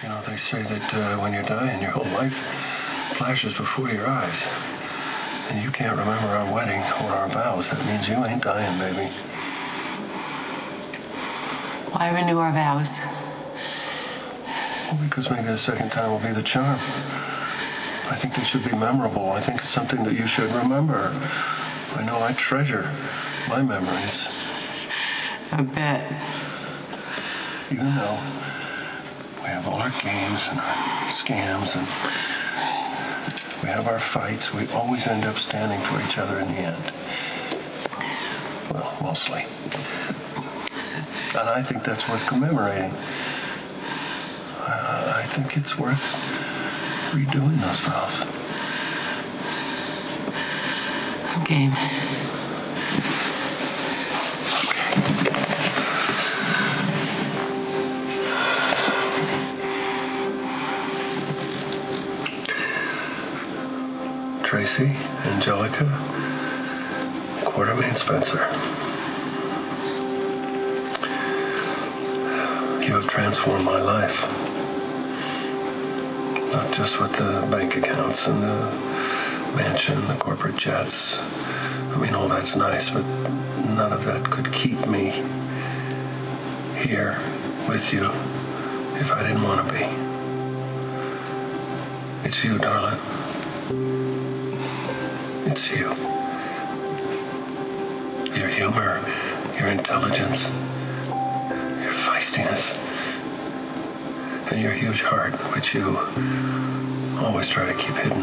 You know, they say that when you're dying, your whole life flashes before your eyes. And you can't remember our wedding or our vows. That means you ain't dying, baby. Why renew our vows? Well, because maybe the second time will be the charm. I think they should be memorable. I think it's something that you should remember. I know I treasure my memories. I bet. Even though we have all our games and our scams and we have our fights, we always end up standing for each other in the end. Well, mostly. And I think that's worth commemorating. I think it's worth redoing those vows. I'm game. Tracy, Angelica, Quartermain Spencer. You have transformed my life. Not just with the bank accounts and the mansion, the corporate jets. I mean, all that's nice, but none of that could keep me here with you if I didn't want to be. It's you, darling. It's you. Your humor, your intelligence, your feistiness, and your huge heart, which you always try to keep hidden.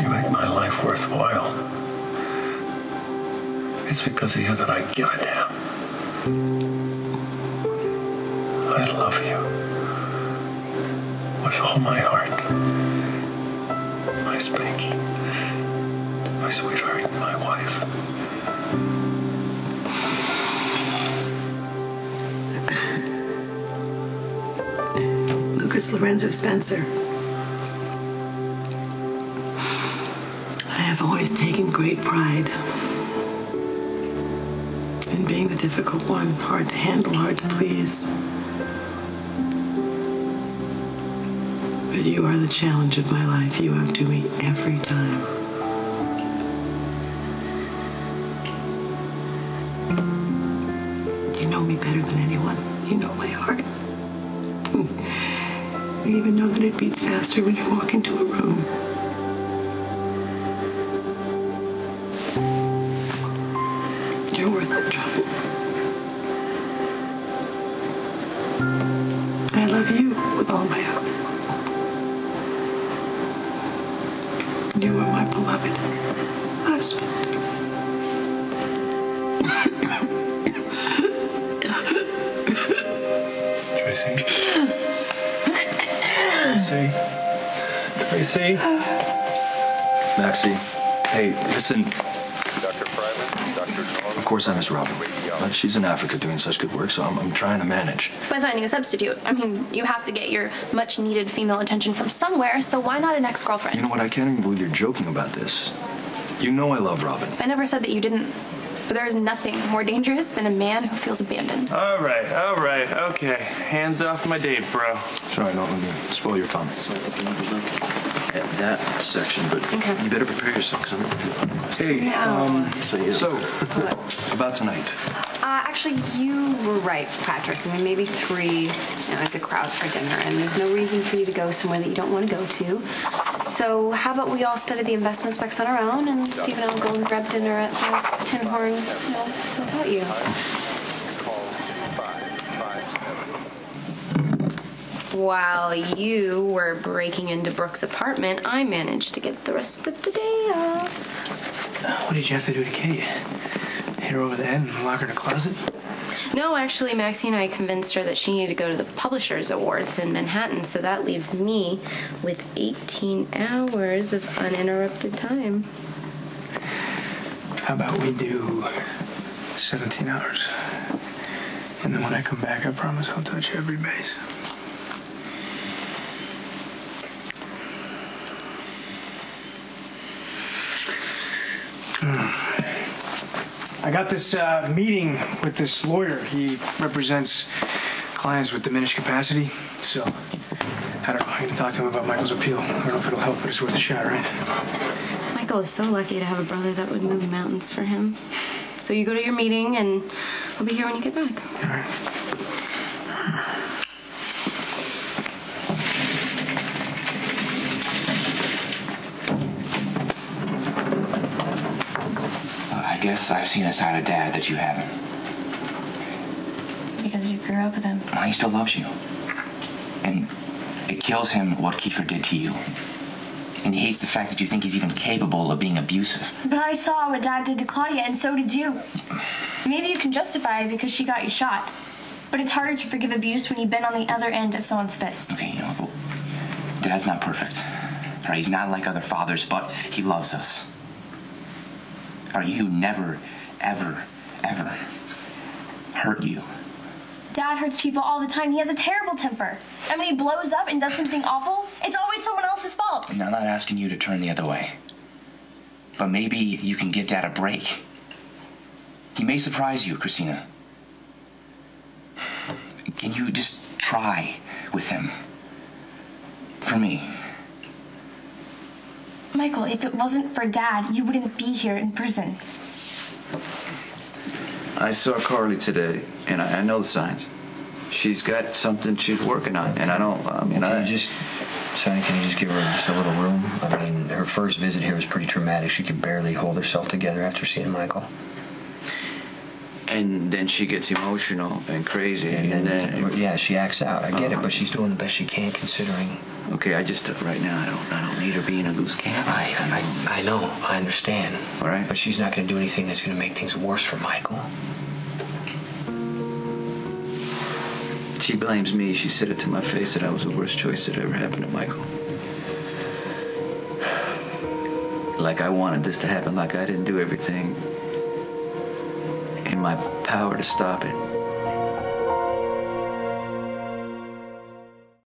You make my life worthwhile. It's because of you that I give a damn. I love you with all my heart. My Spanky, my sweetheart, my wife. Lucas Lorenzo Spencer. I have always taken great pride in being the difficult one, hard to handle, hard to please. But you are the challenge of my life. You outdo me every time. You know me better than anyone. You know my heart. You even know that it beats faster when you walk into a room. You're worth the trouble. I love you with all my heart. You are my beloved husband. Tracy? Tracy? Maxie, hey, listen. Dr. Fryman, Dr. Norman. Of course I miss Robin. She's in Africa doing such good work, so I'm trying to manage. By finding a substitute. I mean, you have to get your much-needed female attention from somewhere, so why not an ex-girlfriend? You know what? I can't even believe you're joking about this. You know I love Robin. I never said that you didn't. But there is nothing more dangerous than a man who feels abandoned. All right, okay. Hands off my date, bro. Sorry, don't let me spoil your fun. At that section, but okay. You better prepare yourself, because I'm not going to Hey, So, about tonight. Actually, you were right, Patrick. I mean, maybe 3, as a crowd for dinner, and there's no reason for you to go somewhere that you don't want to go to. So how about we all study the investment specs on our own, and Steve and I will go and grab dinner at the Tin Horn, without you. While you were breaking into Brooke's apartment, I managed to get the rest of the day off. What did you have to do to Kate? Hit her over the head and lock her in a closet? No, actually, Maxie and I convinced her that she needed to go to the Publishers Awards in Manhattan, so that leaves me with 18 hours of uninterrupted time. How about we do 17 hours? And then when I come back, I promise I'll touch every base. I got this meeting with this lawyer. He represents clients with diminished capacity. So, I don't know. I'm going to talk to him about Michael's appeal. I don't know if it'll help, but it's worth a shot, right? Michael is so lucky to have a brother that would move mountains for him. So you go to your meeting, and I'll be here when you get back. All right. I guess I've seen a side of Dad that you haven't. Because you grew up with him. Well, he still loves you. And it kills him what Kiefer did to you. And he hates the fact that you think he's even capable of being abusive. But I saw what Dad did to Claudia, and so did you. Maybe you can justify it because she got you shot. But it's harder to forgive abuse when you've been on the other end of someone's fist. Okay, you know, Dad's not perfect. All right, he's not like other fathers, but he loves us. All right, you never, ever, ever hurt you. Dad hurts people all the time. He has a terrible temper. And when he blows up and does something awful, it's always someone else's fault. And I'm not asking you to turn the other way. But maybe you can give Dad a break. He may surprise you, Christina. Can you just try with him? For me. Michael, if it wasn't for Dad, you wouldn't be here in prison. I saw Carly today, and I know the signs. She's got something she's working on, and I don't, I mean, Can you just give her just a little room? I mean, her first visit here was pretty traumatic. She could barely hold herself together after seeing Michael. And then she gets emotional and crazy, and then yeah, she acts out. I get it, but she's doing the best she can considering. Okay, I just right now I don't need her being a loose cannon. I know, I understand. All right, but she's not going to do anything that's going to make things worse for Michael. She blames me. She said it to my face that I was the worst choice that ever happened to Michael. Like I wanted this to happen. Like I didn't do everything in my power to stop it.